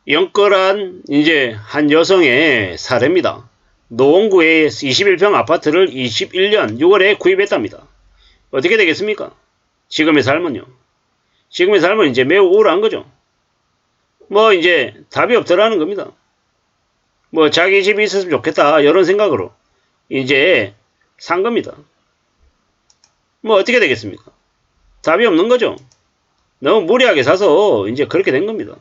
영끌한 이제 한 여성의 사례입니다. 노원구의 21평 아파트를 21년 6월에 구입했답니다. 어떻게 되겠습니까? 지금의 삶은요. 지금의 삶은 이제 매우 우울한 거죠. 뭐 이제 답이 없더라는 겁니다. 뭐 자기 집이 있었으면 좋겠다 이런 생각으로 이제 산 겁니다. 뭐 어떻게 되겠습니까? 답이 없는 거죠. 너무 무리하게 사서 이제 그렇게 된 겁니다.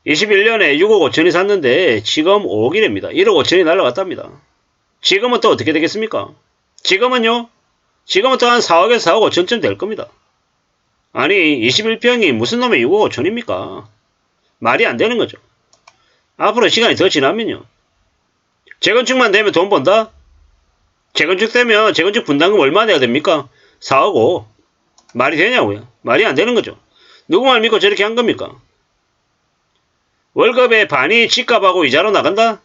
21년에 6억 5천이 샀는데 지금 5억이랍니다. 1억 5천이 날라갔답니다. 지금은 또 어떻게 되겠습니까? 지금은요? 지금은 또 한 4억에서 4억 5천쯤 될 겁니다. 아니 21평이 무슨 놈의 6억 5천입니까? 말이 안 되는 거죠. 앞으로 시간이 더 지나면요. 재건축만 되면 돈 번다? 재건축 되면 재건축 분담금 얼마 내야 됩니까? 4억 5. 말이 되냐고요? 말이 안 되는 거죠. 누구 말 믿고 저렇게 한 겁니까? 월급의 반이 집값하고 이자로 나간다?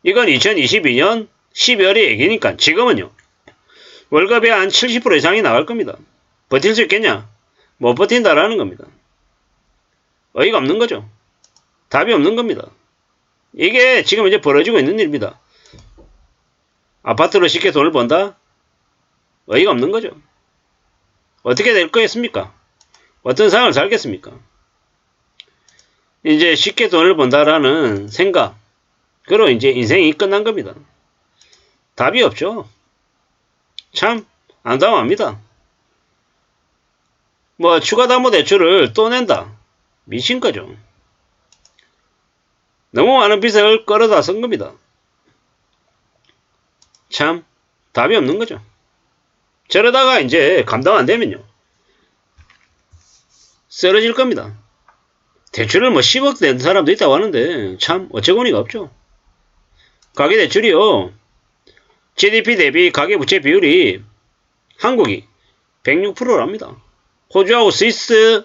이건 2022년 12월의 얘기니까 지금은요. 월급의 한 70% 이상이 나갈 겁니다. 버틸 수 있겠냐? 못 버틴다라는 겁니다. 어이가 없는 거죠. 답이 없는 겁니다. 이게 지금 이제 벌어지고 있는 일입니다. 아파트로 쉽게 돈을 번다? 어이가 없는 거죠. 어떻게 될 거겠습니까? 어떤 상황을 살겠습니까? 이제 쉽게 돈을 번다라는 생각, 그로 이제 인생이 끝난 겁니다. 답이 없죠. 참 안담합니다. 뭐 추가담보대출을 또 낸다. 미친 거죠. 너무 많은 빚을 끌어다 쓴 겁니다. 참 답이 없는 거죠. 저러다가 이제 감당 안 되면요. 쓰러질 겁니다. 대출을 뭐 10억 낸 사람도 있다고 하는데 참 어처구니가 없죠. 가계대출이요. GDP 대비 가계부채 비율이 한국이 106%랍니다. 호주하고 스위스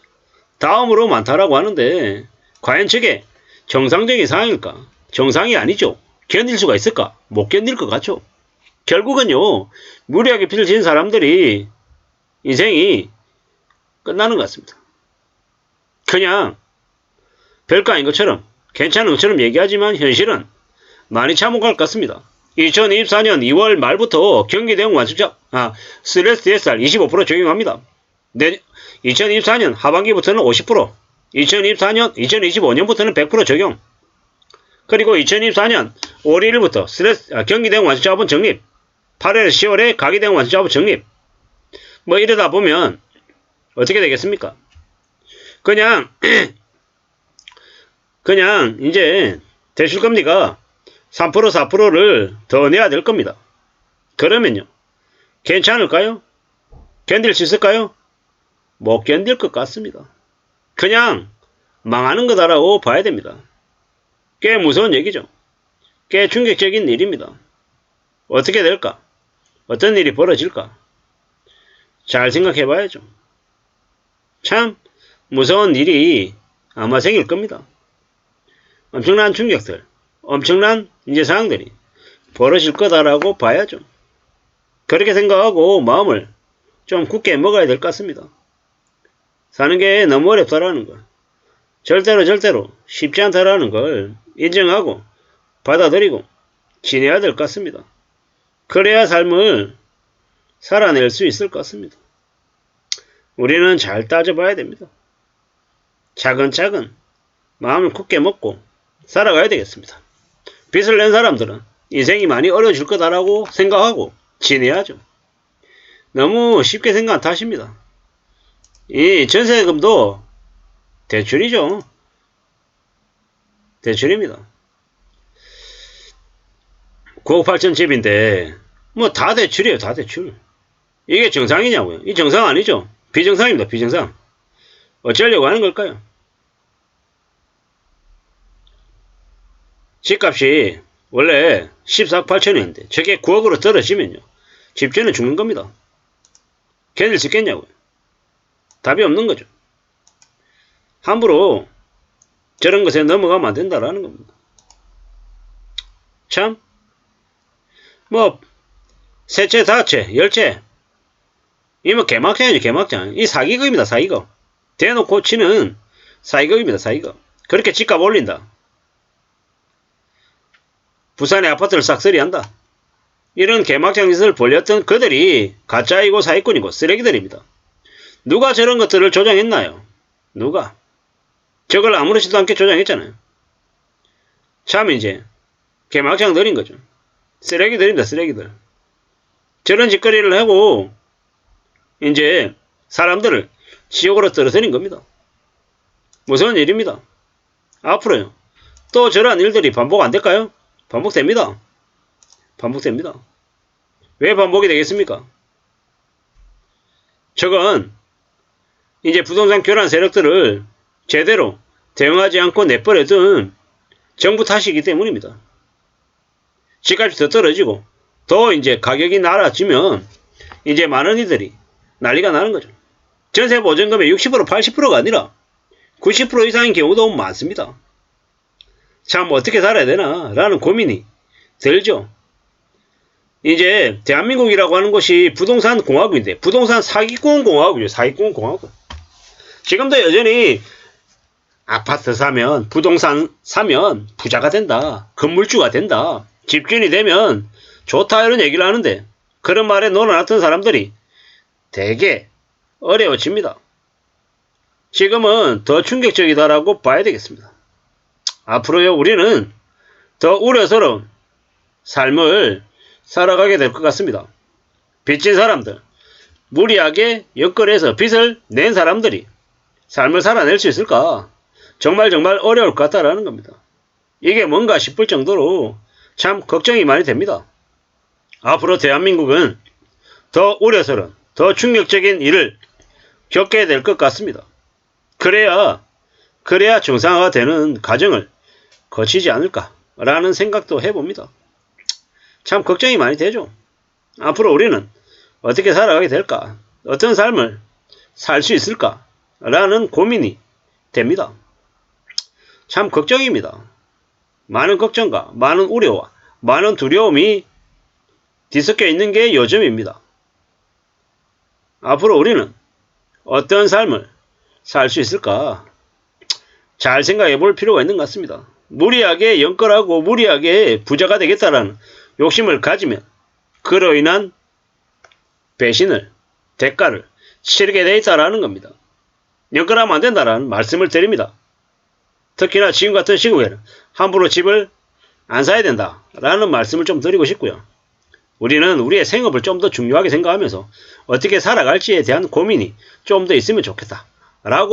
다음으로 많다라고 하는데 과연 저게 정상적인 상황일까? 정상이 아니죠. 견딜 수가 있을까? 못 견딜 것 같죠. 결국은요. 무리하게 빚을 지은 사람들이 인생이 끝나는 것 같습니다. 그냥 별거 아닌 것처럼 괜찮은 것처럼 얘기하지만 현실은 많이 참혹할 것 같습니다. 2024년 2월 말부터 경기대응 완수자 스트레스 DSR 25% 적용합니다. 2024년 하반기부터는 50%, 2025년부터는 100% 적용. 그리고 2024년 5월 1일부터 경기대응 완수자본 적립, 8월에서 10월에 가계대응 완수자본 적립. 뭐 이러다 보면 어떻게 되겠습니까? 그냥 이제 대출금리가 3% 4%를 더 내야 될 겁니다. 그러면요. 괜찮을까요? 견딜 수 있을까요? 못 견딜 것 같습니다. 그냥 망하는 거다라고 봐야 됩니다. 꽤 무서운 얘기죠. 꽤 충격적인 일입니다. 어떻게 될까? 어떤 일이 벌어질까? 잘 생각해 봐야죠. 참 무서운 일이 아마 생길 겁니다. 엄청난 충격들, 엄청난 이제 상황들이 벌어질 거다라고 봐야죠. 그렇게 생각하고 마음을 좀 굳게 먹어야 될 것 같습니다. 사는 게 너무 어렵다라는 걸, 절대로 쉽지 않다라는 걸 인정하고 받아들이고 지내야 될 것 같습니다. 그래야 삶을 살아낼 수 있을 것 같습니다. 우리는 잘 따져봐야 됩니다. 차근차근 마음을 굳게 먹고 살아가야 되겠습니다. 빚을 낸 사람들은 인생이 많이 어려워질 거다라고 생각하고 지내야죠. 너무 쉽게 생각 안 하십니다. 이 전세금도 대출이죠. 대출입니다. 9억 8천 집인데 뭐 다 대출이에요. 다 대출. 이게 정상이냐고요? 이 정상 아니죠. 비정상입니다. 비정상. 어쩌려고 하는 걸까요? 집값이 원래 14억 8천이었는데 저게 9억으로 떨어지면요. 집주인은 죽는 겁니다. 견딜 수 있겠냐고요? 답이 없는 거죠. 함부로 저런 것에 넘어가면 안 된다라는 겁니다. 참, 뭐, 세채, 다채, 열채, 이 뭐 개막장이죠, 개막장. 이 사기극입니다, 사기극. 대놓고 치는 사기극입니다. 사기극. 그렇게 집값 올린다. 부산의 아파트를 싹쓸이한다. 이런 개막장 짓을 벌였던 그들이 가짜이고 사기꾼이고 쓰레기들입니다. 누가 저런 것들을 조장했나요? 누가? 저걸 아무렇지도 않게 조장했잖아요. 참 이제 개막장 들인 거죠. 쓰레기들입니다. 쓰레기들. 저런 짓거리를 하고 이제 사람들을 지옥으로 떨어뜨린 겁니다. 무서운 일입니다. 앞으로요. 또 저러한 일들이 반복 안 될까요? 반복됩니다. 반복됩니다. 왜 반복이 되겠습니까? 저건 이제 부동산 교란 세력들을 제대로 대응하지 않고 내버려둔 정부 탓이기 때문입니다. 집값이 더 떨어지고 더 이제 가격이 낮아지면 이제 많은 이들이 난리가 나는 거죠. 전세 보증금의 60% 80%가 아니라 90% 이상인 경우도 많습니다. 참 어떻게 살아야 되나 라는 고민이 들죠. 이제 대한민국이라고 하는 것이 부동산 공화국인데 부동산 사기꾼 공화국이죠. 사기꾼 공화국. 지금도 여전히 아파트 사면 부동산 사면 부자가 된다. 건물주가 된다. 집주인이 되면 좋다 이런 얘기를 하는데 그런 말에 놀아났던 사람들이 되게 어려워집니다. 지금은 더 충격적이다라고 봐야 되겠습니다. 앞으로요 우리는 더 우려스러운 삶을 살아가게 될 것 같습니다. 빚진 사람들, 무리하게 엮어내서 빚을 낸 사람들이 삶을 살아낼 수 있을까? 정말 어려울 것 같다라는 겁니다. 이게 뭔가 싶을 정도로 참 걱정이 많이 됩니다. 앞으로 대한민국은 더 우려스러운, 더 충격적인 일을 겪게 될 것 같습니다. 그래야 정상화가 되는 과정을 거치지 않을까라는 생각도 해봅니다. 참 걱정이 많이 되죠. 앞으로 우리는 어떻게 살아가게 될까? 어떤 삶을 살 수 있을까? 라는 고민이 됩니다. 참 걱정입니다. 많은 걱정과 많은 우려와 많은 두려움이 뒤섞여 있는 게 요즘입니다. 앞으로 우리는 어떤 삶을 살 수 있을까? 잘 생각해 볼 필요가 있는 것 같습니다. 무리하게 연끌하고 무리하게 부자가 되겠다라는 욕심을 가지면 그로 인한 배신을, 대가를 치르게 돼 있다라는 겁니다. 연끌하면 안 된다라는 말씀을 드립니다. 특히나 지금 같은 시국에는 함부로 집을 안 사야 된다라는 말씀을 좀 드리고 싶고요. 우리는 우리의 생업을 좀 더 중요하게 생각하면서 어떻게 살아갈지에 대한 고민이 좀 더 있으면 좋겠다라고